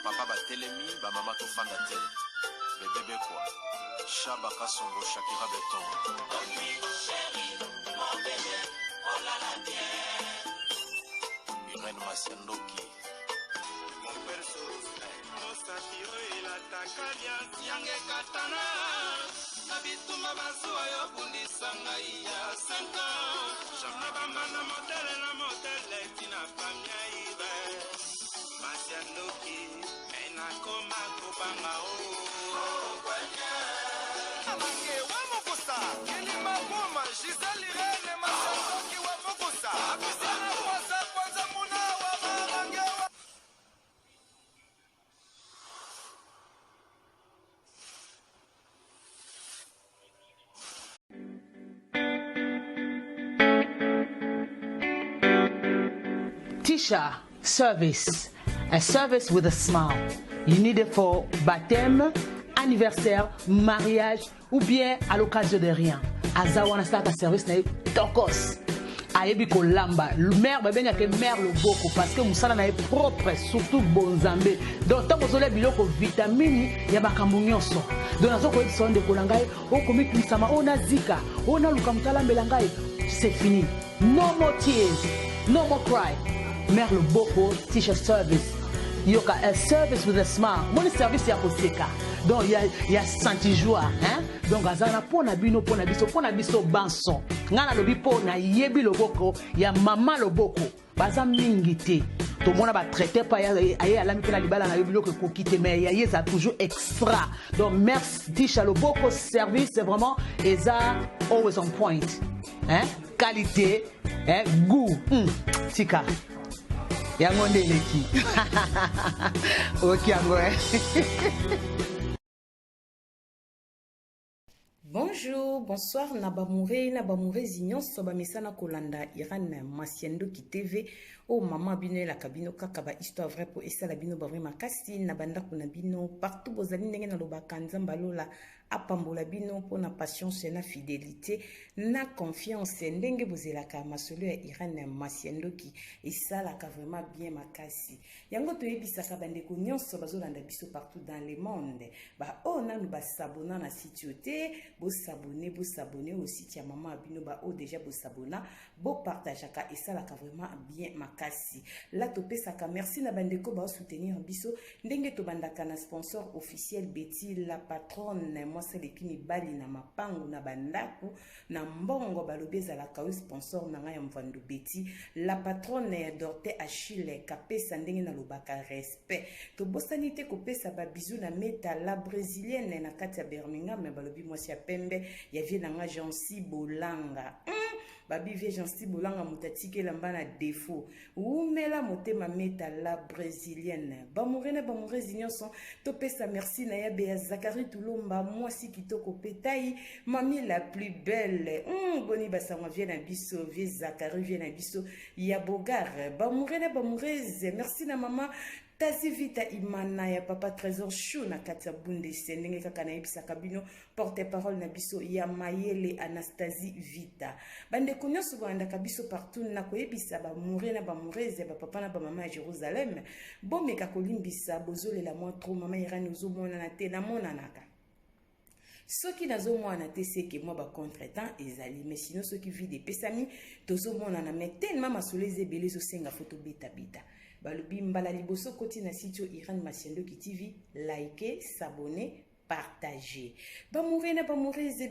papa batelemi bamama tofanda te bebebe kwa Shaba Kasongo Shakira Beton Irene Masiandoki Yange katana na bituma bazuwa yo bundisa ngai ya 5 ans jamna bamana modele tina pamia ibe Masiandoki ena koma kubanga o kwanya Amange wa mokosa kilima boma Giselle Irene Masiandoki wa mokosa abisana kwanza muna wa mamange wa Tisha service, a service with a smile. You need it for baptême, anniversaire, mariage ou bien à l'occasion de rien. Azawana start a service na tokos. Ayebi ko lamba. Mère ba benya ke mère le boko parce que musala na propre surtout bonzambe. Donc tant que biloko vitamine ya makambo nyonso. Donc nazo ko sonde ko langai o komi kisama ona zika, ona luka mutala melangai. C'est fini. No more tears, no more cry. Mère le boko Tisha service. Yoka a service with a smile. Mon service ya koseka. Donc il y a senti joie, hein? Donc azana pona biso banson. Ngana lobi pona yebi loboko ya mama loboko. Baza mingi te. To mona ba traiter pa ya ala mikela libala na yobilo ko kokite mais ya yesa toujours extra. Donc merci Tisha loboko service c'est vraiment eza always on point. Hein? Qualité, hein? Goût. Tika. Yangonde leki. OK angwe. Bonjour, bonsoir, Nabamouré Zignon, Sobamisana Kolanda, Iran, Masiandoki TV, oh maman bino la cabino kakaba histoire vraie pour essa la bino bavre makasi, Nabanda Kunabino, partout vos amis n'engena loba kanzambalola, apambola bino pour na patience et na fidélité, na confiance, ndenge bozelaka masolo ya Iran Masiandoki, essa la ka vraiment bien makasi. Yango to yebisaka bandeko nyonso bazolanda biso partout dans le monde. Ba oh na nous ba s'abonner na site bo s'abonner au site ya maman abino ba o déjà bo s'abonner bo partageaka et ça la ka vraiment bien makasi la topé saka merci na bandeko ba soutenir biso ndenge to bandaka na sponsor officiel Betty la patronne moi c'est lepini bali na mapango na bandaku na mbongo balobeza la ka sponsor na ngai mvandu Betty la patronne Dorte Achille kapesa ndenge na lobaka respect to bosanité ko pesa ba bisou na meta la brésilienne na kati ya Birmingham mais balobi moi si pembe ya vie nanga Jansi Bolanga babi vie Jansi Bolanga mutatike lamba na défaut umela motema meta la brésilienne bamouré nyonso to pesa merci na ya Bea Zakari Tulomba moi si kitoko petai mami la plus belle boni basangwa vie na biso vie Zakari vie na biso ya bogar bamouré merci na mama Tazi vita imana ya papa trésor chou na katia bunde sendenge kaka na ebisa kabino porte-parole na biso ya mayele Anastasie vita bande konyo subanda kabiso partout na koyebisa ba mourir na ba moureze ba papa na ba mama ya Jérusalem bomeka kolimbisa bozole la moi trop mama irani ozomona na te na mona naka soki nazo mwana te seke moi ba contretemps ezali mais sinon soki vide pesami tozomona na mais tellement masoleze belé zo senga photo beta balobi mbala liboso koti na site Iran Masiandoki TV, likez, s'abonner, partager. Bamouré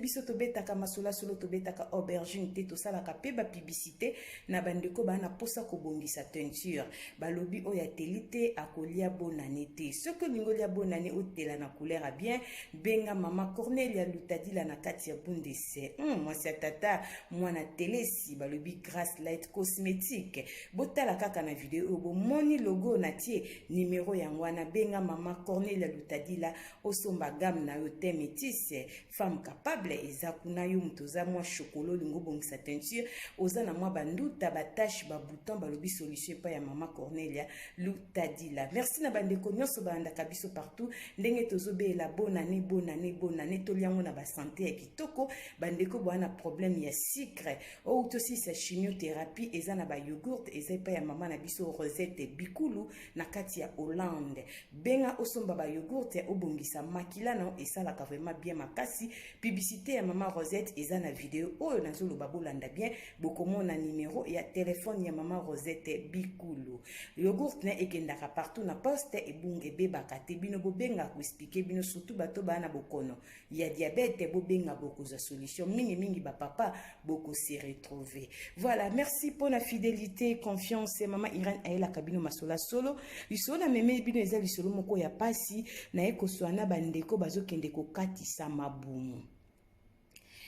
biso to betaka masola solo to betaka aubergine te to sala ka pe ba publicité na bandeko ba na posa ko bongisa teinture. Balobi o ya telite akolia bonane te. Ce que lingolia bonane o tela na couleur a bien benga mama Cornelia Lutadila na kati ya bundese. Moi c'est tata moi na télé si balobi Grace Light Cosmétique. Botala kaka na vidéo bo moni logo na tie numéro ya ngwana benga mama Cornelia Lutadila o somba gamme na yo te métisse femme capable eza kuna yo moto oza mwa chokolo lingo bongisa teinture oza na mwa banduta batache babouton balobi solution epai ya mama Cornelia Lutadila. Merci na bandeko nyonso balandaka biso partout ndenge tozobeela bonne année toliango na basanté ya kitoko bandeko bwana problème ya sucre ou tosi sa chimiothérapie eza na ba yogourt eza epai ya mama na biso Rosette Bikulu na kati ya Hollande benga osomba ba yogourt ya obongisa makila na esalaka vraiment bien makasi publicité ya mama Rosette eza na vidéo oyo nazoloba bolanda bien bokomona numéro ya téléphone ya mama Rosette Bikulu yogourt na ekendaka partout na poste ebunga ebebaka te bino bobenga ko expliquer bino surtout bato bana bokono ya diabète bobenga boko za solution mingi ba papa boko se retrouver. Voilà, merci pour la fidélité, confiance mama Irène Aela kabino masola solo lisolo meme bino eza lisolo moko ya pasi na ekoswana bandeko bazokende kokatisa mabumu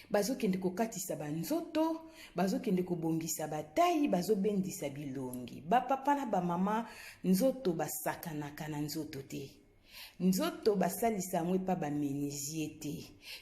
bazokende kokatisa banzoto bazokende kobongisa batayi bazobendisa bilongi bapapa na bamama nzoto basakanaka na nzoto te nzoto basalisa yango epa bamenizie te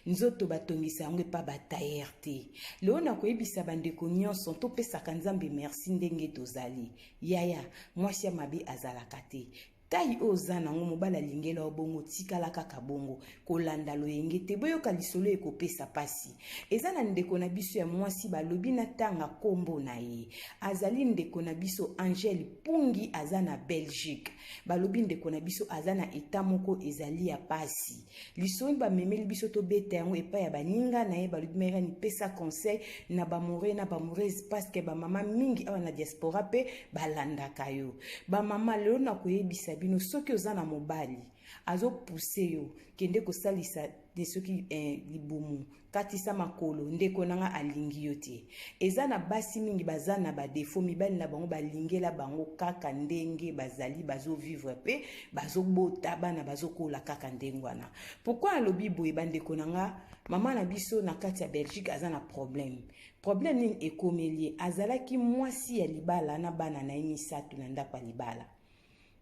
nzoto batongisa yango epa batayer te leo na koyebisa bandeko nyonso topesaka nzambe merci ndenge tozali yaya mwasi ya mabe azalaka te tayi oza nango mobala lingela obongo tikala kaka bongo kolanda loyenge te boyoka lisolo ekopesa pasi eza na ndeko na biso ya mwasi balobi na tanga kombo na ye azali ndeko na biso Angèle Pungi aza na Belgique balobi ndeko na biso aza na eta moko ezali ya pasi lisolo bamemeli biso tobeta yango epa ya baninga na ye balobi mera ni pesa conseil na bamore na bamoureze parce que bamama mingi awa na diaspora pe balandaka yo bamama leo na koyebisa bino soki oza na mobali azo pousse yo kende kosalisa de soki libumu katisa makolo ndeko nanga alingi yo te eza na basi mingi baza na ba défaut mibali na bango balingela bango kaka ndenge bazali bazo vivre pe bazo bota bana bazo kola kaka ndengwana pourquoi alobi boye bandeko nanga mama na biso na kati ya Belgique aza na problème nini ekomelie azalaki mwasi ya libala na bana na emisatu na ndako ya libala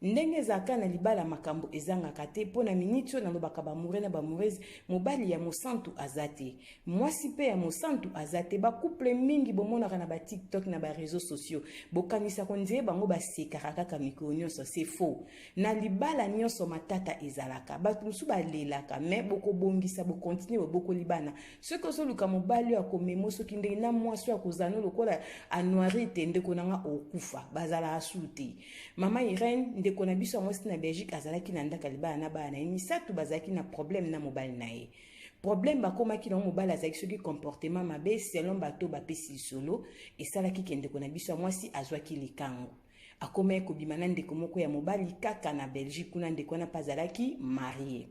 ndenge zaka na libala makambo ezangaka te pona minitio na lobaka bamure na bamoureze mobali ya mosantu azate mwasi pe ya mosantu azate ba couple mingi bomonaka na ba TikTok na ba réseaux sociaux bokanisa konzie bango basekaka kaka mikro nyonso c'est faux na libala nyonso matata ezalaka bato musu balelaka mais boko bongisa bo continuer boko libana ce que so luka mobali ya komemo soki ndenge na mwasi ya kozano lokola anoiri te ndeko nanga okufa bazala asuti mama Irène ndeko na biso mwasi na Belgique azalaki na ndaka libala na bana emisatu bazalaki na problème na mobali na ye problème bakomaki na mobali azalaki soki comportement mabe selon bato bapesi solo esalaki ke ndeko na biso mwasi azwaki likango akoma ekobima na ndeko moko ya mobali kaka na Belgique kuna ndeko na pazalaki marié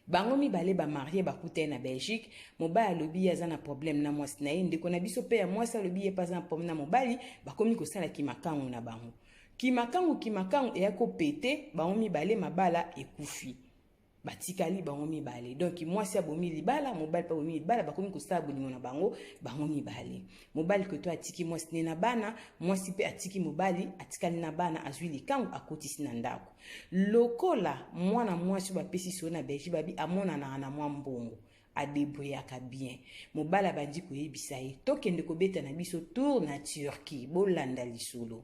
bango mibale ba marié bakute na Belgique mobali alobi aza na problème na mwasi na ye ndeko na biso pe ya mwasi alobi epaza na problème na mobali bakomi kosala kimakango na bango kimakango eyako pete bango mibale mabala ekufi batikali bango mibale donc mwasi abomi libala mobali pa bomi libala bakomi kosala bolingo na bango mibale mobali ko to atiki mwasi ne na bana mwasi pe atiki mobali atikali na bana azwi likango akotisi na ndako lokola mwana mwasi bapesi so na Belgique babi amona na mwa mbongo adébrouillaka bien mobala bandi koyebisa ye tokende kobeta na biso tour na Turquie bolanda lisolo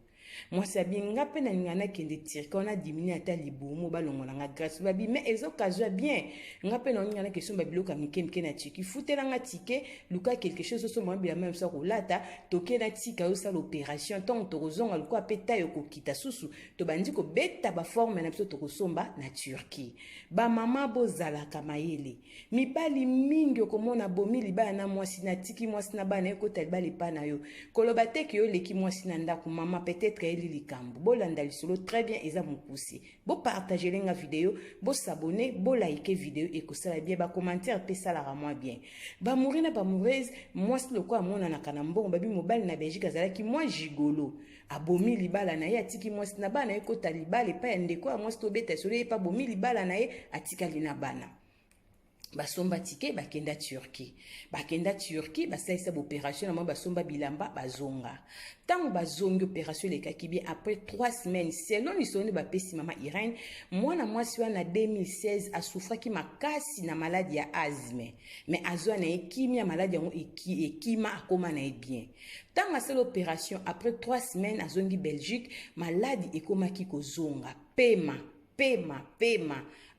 mwasi abinga pe na ngana kende Turquie on a diminué ata libumu balongola nga grâce babi mais ezo kazwa bien nga pe na ngana question babiloka mikemike na Turquie futela nga ticket luka quelque chose so mo bila même ça kolata toke na tika yo sa l'opération tant tozonga luka pe tayo kokita susu to bandi ko beta ba forme na biso to kosomba na Turquie ba mama bozalaka mayele mibali mingi okomona bomi libala na mwasi na tiki mwasi na bana ekota libala epa na yo koloba te ke yo leki mwasi na ndako mama peut-être eli likambo bolanda lisolo très bien eza mokusi bo partager lenga vidéo bo s'abonner bo liker vidéo ekosala bien ba commentaire pe sala moi bien ba mourir na ba moureuse mwasi loko amona na kana mbongo babi mobali na Belgique azalaki moi gigolo abomi libala na ye atiki mwasi na bana ekota libala epa ya ndeko ya mwasi tobeta solo epa bomi libala na ye atikali na bana basomba tike bakenda Turquie basalisa opération na mwa basomba bilamba bazonga ntango bazongi opération elekaki bien après 3 semaines selon lisolo bapesi mama Irene mwana mwasi wana 2016 asufraki makasi na maladi ya asthme mais azwa na ekimi ya maladi yango ekima akoma na bien ntango asala opération après 3 semaines azongi Belgique maladi ekomaki kozonga pema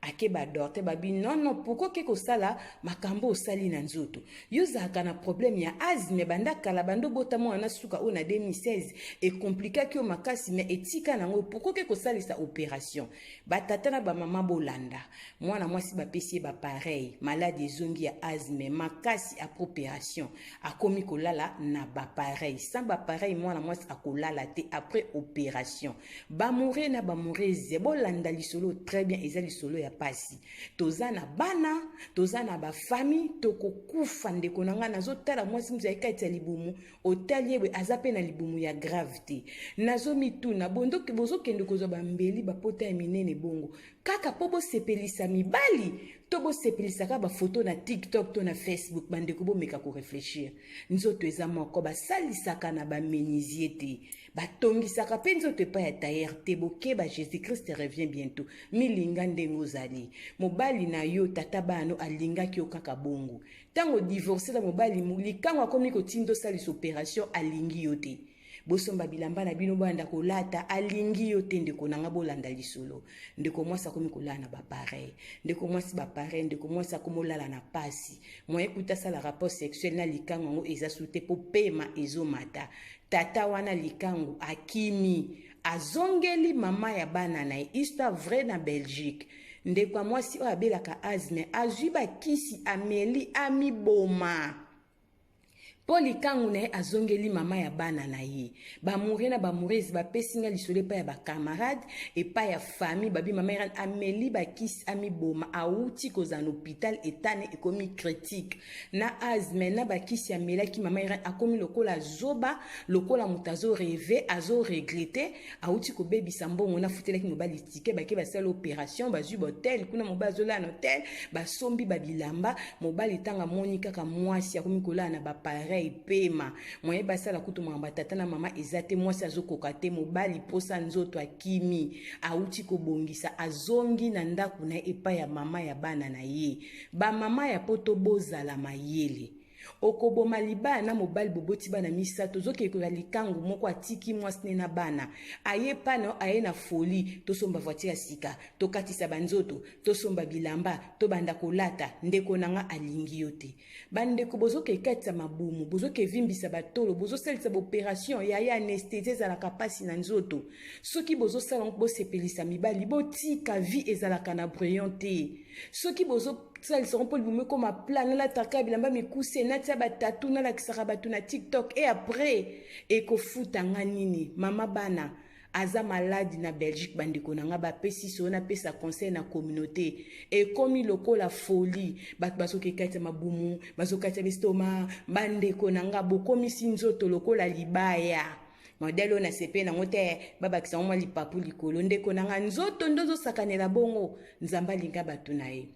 akeba dorte babi non pourquoi ke kosala makambo osali na nzoto yozaka na problème ya asthme banda kala bando bota mwana suka o na 2016 et compliqué ki o makasi mais etika nango pourquoi ke kosalisa opération batata na ba mama bolanda mwana mwasi bapesi ba pareil malade ezongi ya asthme makasi après opération akomi kolala na ba pareil sans ba pareil mwana mwasi akolala te après opération ba mourir na ba mourir bolanda lisolo très bien ezali solo ya pasi toza na bana toza na ba famille tokokufa ndeko nanga nazotala mwasi mzayi kati ya libumu otali yewe azape na libumu ya gravité nazo mituna bondoki bozokende kozwa bambeli bapota ya minene bongo kaka po bosepelisa mibali to bosepelisaka bafoto na TikTok to na Facebook bandeko bomeka ko réfléchir nzoto eza moko basalisaka na bamenizie te batongisaka mpe nzoto epai ya tayer te bokeba Jésus Christ revient bientôt milinga ndenge ozali mobali na yo tata bano alingaki yo kaka bongo ntango divorce na mobali likango akomi kotindo salisa opération alingi yo te bosomba bilamba na bino banda kolata alingi yo te ndeko nanga bolanda lisolo ndeko mwasi akomi kolala na bapareil ndeko mwasi bapareil ndeko mwasi akomolala na pasi moye kuta sala rapport sexuel na likango yango eza sute po pema ezomata tata wana likango akimi azongeli mama ya bana na histoire vrai na Belgique ndeko mwasi oyo abelaka asthme azwi bakisi ameli amiboma Poli kangu na azongeli mama ya bana na ye. Ba mourir na ba mourez ba pesinga lisole pa ya ba camarade et pa ya famille babi mama ya ameli ba kis ami boma auti koza na hôpital etane ekomi critique. Na asthme na ba kis ya melaki mama ya akomi lokola zoba lokola mutazo rêver azo regretter auti ko baby sambongo na futelaki mobali tike ba ke ba sala opération ba zu hotel kuna mobazo la hotel ba sombi ba bilamba mobali tanga monika ka mwasi akomi kola na ba pareil pema moye basala kutu mwamba tata na mama ezate mwasi azokoka te mobali posa nzoto akimi auti kobongisa azongi na ndaku na epa ya mama ya bana na ye ba mama ya poto bozala mayele okoboma libana na mobali boboti bana misato zokekola likangu moko atiki mwasi na bana aye pana aye na folie tosomba voiture sika tokatisa banzoto tosomba bilamba to banda kolata ndeko nanga alingi yote bandeko bozoke katisa mabumu bozoke vimbisa batolo bozosalisa opération ya anesthésie za la kapasi na nzoto soki bozosala bosepelisa mibali botika vie ezalaka na brillante soki bozo ça ils seront pour vous comme à plan la taka bilamba mikuse na tia batatu na la kisaka batu na TikTok et après eko futanga nini mama bana aza malade na Belgique bandeko nanga ba pesi so na pesa conseil na communauté et comme lokola folie bat basoke kata mabumu bazokata bestoma bandeko nanga bokomi sinzoto lokola libaya modelo na sepe na ngote baba kisa mwa lipapu likolo ndeko nanga nzoto ndozo sakanela bongo nzamba linga batu na ye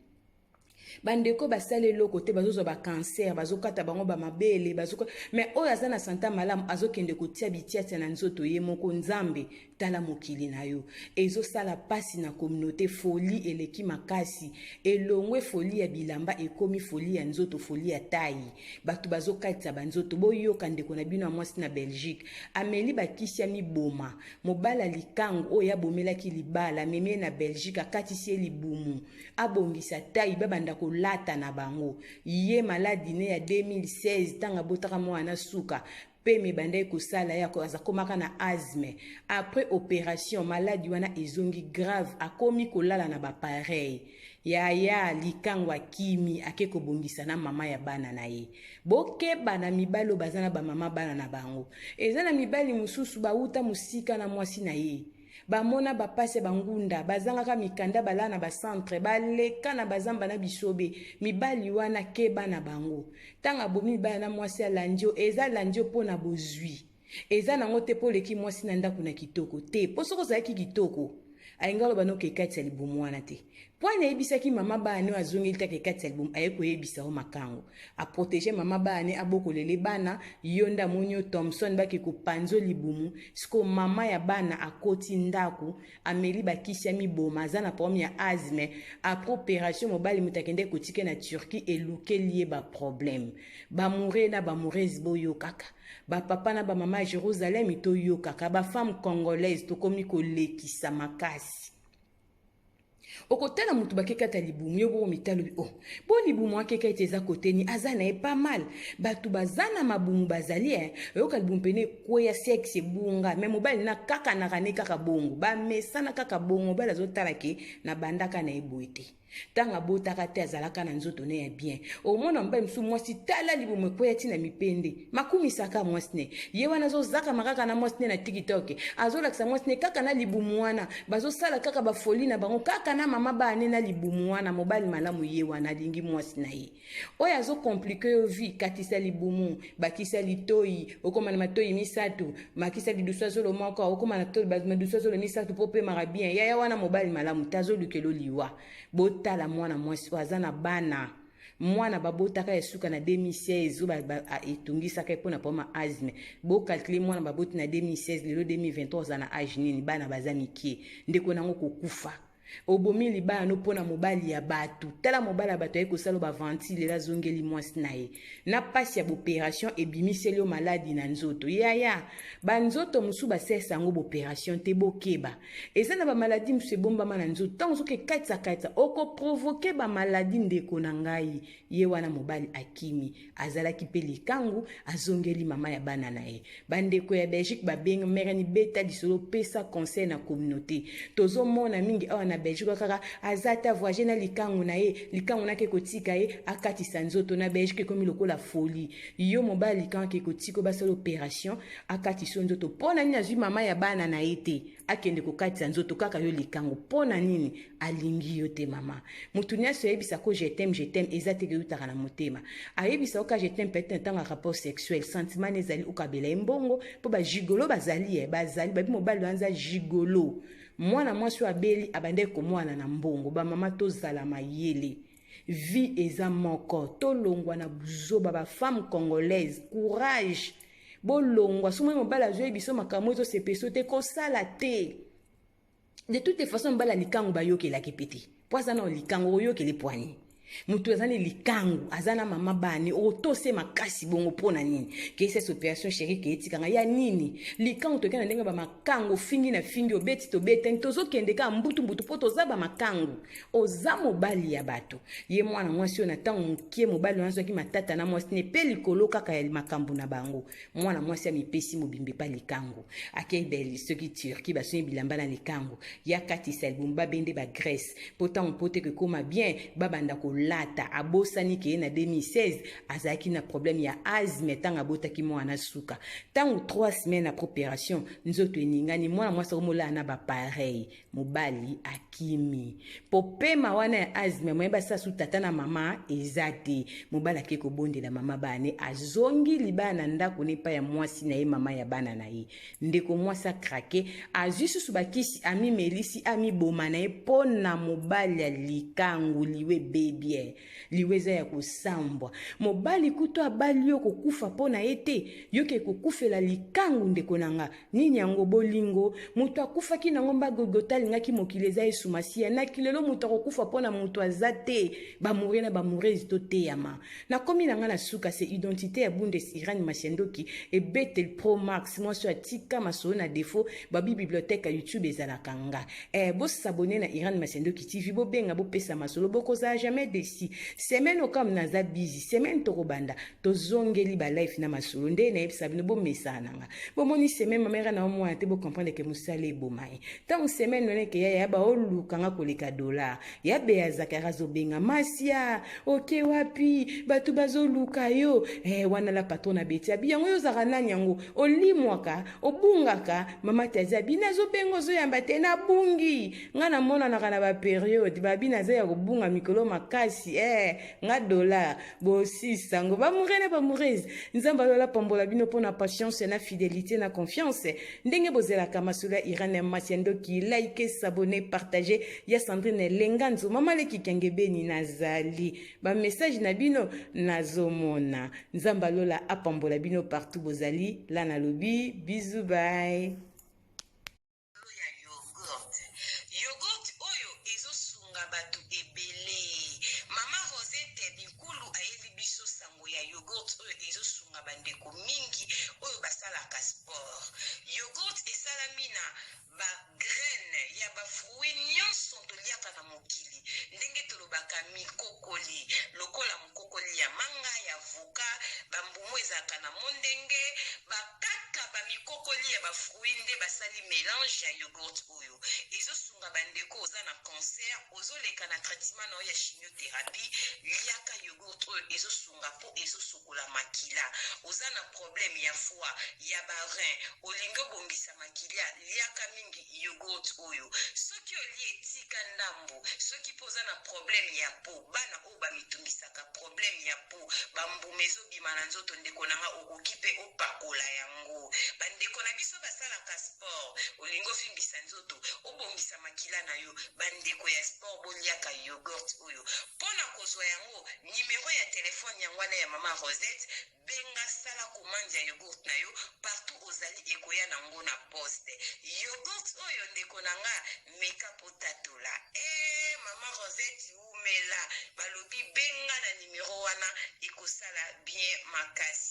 bandeko basale loko te bazozo ba cancer bazokata bango ba mabele bazoka mais oyo azana santa malamu azokende kotia bitiatia na nzoto ye moko nzambe tala mokili na yo ezo sala pasi na communauté folie eleki makasi elongwe folie ya bilamba ekomi folie ya nzoto folie ya tayi batu bazokata banzoto boyoka ndeko na bino mwasi na Belgique ameli bakisia miboma mobala likango oyo abomelaki libala meme na Belgique akatisi libumu abongisa tayi babanda kolata na bango ye maladi ne ya 2016 tanga botaka mwana suka pe me bande ko sala ya ko azakomaka na asthme après opération maladi wana ezongi grave akomi kolala na ba pareil ya likangwa kimi akeko bongisa na mama ya bana na ye boke bana mibalo bazana ba mama bana na bango ezana mibali mususu bauta musika na mwasi na ye bamona bapase bangunda bazangaka mikanda bala na bacentre baleka na bazamba na bisobe mibali wana keba na bango tanga bomi bana na mwasi ya landio eza landio pona bozwi eza nango te po leki mwasi na ndaku na kitoko te po soko zaki kitoko alinga loba no ke katisa libumu wana te po anayebisaki mama bane azongeli take katisa libumu aye koyebisa o makango aprotéger mama bane abokolele bana yo nda monio Thompson baki kopanzo libumu siko mama ya bana akoti ndako ameli bakisi ya miboma aza na problème ya asthme après opération mobali mutakende kotike na Turquie eluke lié ba problème bamoure na bamourezi boyo kaka bapapa na bamama ya Jérusalem toyo kaka bafemme congolaise tokomi kolekisa makasi okotala mutu bakekata libumu yo bo mitalo bo libumu akeka eteza koteni azana e pas mal batu bazana mabumu bazali yoka libumu pene koya sexe bunga mais mobali na kaka na kane kaka bongo ba mesana kaka bongo bala zotala ke na bandaka na eboete tanga botaka te azalaka na nzoto ne ya bien omona mba msu mwasi tala libumu koya tina mipende makumi saka mwasi ne ye wana zo zaka makaka na mwasi ne na TikTok azolakisa mwasi ne kaka na libumu wana bazo sala kaka ba folie na bango kaka na mama bane na libumu wana mobali malamu ye wana lingi mwasi na ye oya zo compliquer yo vie katisa libumu bakisa litoi okoma na matoi misatu makisa lidusa zolo moko okoma na tol badusa zolo misatu pope mara bien ya wana mobali malamu tazo lukelo liwa botala mwana mwasi azana bana mwana babotaka esuka na 2016 ba etungisaka epona poma asthme bo calculer mwana baboti na 2016 lelo 2023 na age nini bana bazamikie ndeko nango kokufa obomi libana no pona mobali ya batu tala mobali ya batu ayeko salo ba ventile la zongeli mwasi na ye na pasi ya opération ebimiseli yo maladi na nzoto ya banzoto musu basesa ngo opération te bokeba eza na ba maladi musu bomba na nzoto tango soke katsa oko provoquer ba maladi ndeko na ngai ye wana mobali akimi azalaki pe likangu azongeli mama ya bana na ye bandeko ya Belgique babenga merani beta disolo pesa conseil na communauté tozo mona mingi awa na Belgique kaka azata voyager na likangu na ye likangu na ke kotika ye akatisa nzoto na Belgique komi lokola folie yo mobali likangu ke kotiko basala opération akatisa nzoto pona nini azwi mama ya bana na ye te akende kokatisa nzoto kaka yo likangu pona nini alingi yo te mama mutu nyonso ayebisa ko je t'aime eza te utaka na motema ayebisa oka je t'aime peut-être tanga rapport sexuel sentiment ezali okabela embongo po ba gigolo bazali babi mobali wanza gigolo mwana mwasi abeli abande ko mwana na mbongo ba mama tozala mayele vie eza moko tolongwa na buzoba ba femme congolaise courage bolongwa somo mobala zo biso makambo ezo sepeso te ko sala te de toute façon mbala likangu bayokela kepete poisa na likangu oyokele poani mutu azani likangu azana mama bani otose makasi bongo pona nini ke cette opération chérie ke etikanga ya nini likangu to kana ndenga ba makango fingi na fingi obeti to beten tozo kende ka mbutu poto zaba makangu oza mobali ya bato ye mwana mwasi ona tango mukie mobali wanzo ki matata na mwasi ne peli kolo kaka ya makambu na bango mwana mwasi amipesi mobimbe pa likangu akebeli soki Turquie basoni bilamba na likangu ya katisa albumba bende ba Grèce pourtant on pote que koma bien babanda ko lata abosani ke na 2016 azaki na problème ya asthme tanga botaki mwana suka tangu 3 semaines après opération nzoto eningani mwana mwasa omola na ba pareil mobali akimi popema wana ya asthme moyeba sasu tata na mama ezate mobali akeko bondela mama bane azongi libana ndako ne pa ya mwasi na ye mama ya bana na ye ndeko mwasa krake azusu bakisi ami melisi ami boma na ye pona mobali ya likangu liwe baby liweza ya kusambwa mobali kuto abali yo kokufa pona ete yoke kokufela likangu ndeko nanga nini yango bolingo mutu akufa ki nango mbagogota lingaki mokileza esumasiya na kilelo mutu akokufa pona mutu azate bamourir na bamourezi to teyama na komi nanga na suka se identité ya Bundes Irani Masiendoki e Betel Pro Max moi so atika masolo na défaut babi bibliothèque ya YouTube ezalaka nga bo s'abonner na Irani Masiendoki TV bo benga bo pesa masolo boko za jamais desi semaine okam naza busy semaine tokobanda tozongeli ba life na masolo nde na ebisa bino bo mesana nga bo moni semaine mamera na mwa te bo comprendre que musale bomai tant semaine none ke ya ba oluka nga koleka dollar ya be ya zakara zo benga masia okay wapi batu bazoluka yo wana la patrona beti abi yango yo zaka nani yango olimwaka obungaka mama taza bina zo bengo zo yamba te na bungi nga na mona na kana ba periode ba bina za ya kobunga mikolo makasi makasi nga dollar bosi sango bamoure na bamourese nzambe alola pambola bino mpona patience na fidélité na confiance ndenge bozelaka masolo ya Irane Masiendoki like s'abonner partager ya Sandrine Lenganzo mama leki kengebeni nazali ba message na bino nazomona nzambe alola apambola bino partout bozali la na lobi bisous bye. Yogurt oyo ezosunga bato ebele mama Rosette bikulu ayebi biso sango ya yogurt oyo ezosunga bandeko mingi oyo basalaka sport. Yogurt esalami na ba graine ya ba fruit nyonso toliaka na mokili ndenge tolobaka mikokoli lokola mokokoli ya manga ya voka bambumu ezalaka na mondenge bakaka bamikokoli ya bafruit nde basali mélange ya yogurt oyo ezosunga bandeko oza na cancer ozoleka na traitement na oyo ya chimiothérapie liaka yogurt oyo ezosunga mpo ezosokola makila oza na problème ya foie ya barein olingi obongisa makila liaka mingi yogurt oyo soki olie etika ndambo soki mpo oza na problème ya po bana oyo bamitungisaka problème ya po bambume ezobima na nzoto ndeko nanga okoki mpe opakola yango bandeko na biso basalaka sport olingi ofimbisa nzoto obongisa makila na yo bandeko ya sport boliaka yogurt oyo mpona kozwa yango nimero ya telefone yango wana ya mama Rosette benga sala komandi ya yogurt na yo partout ozali ekoya nango na poste yogurt oyo ndeko nanga meka potatola mama Rosette umela balobi benga na nimero wana ekosala bien makasi.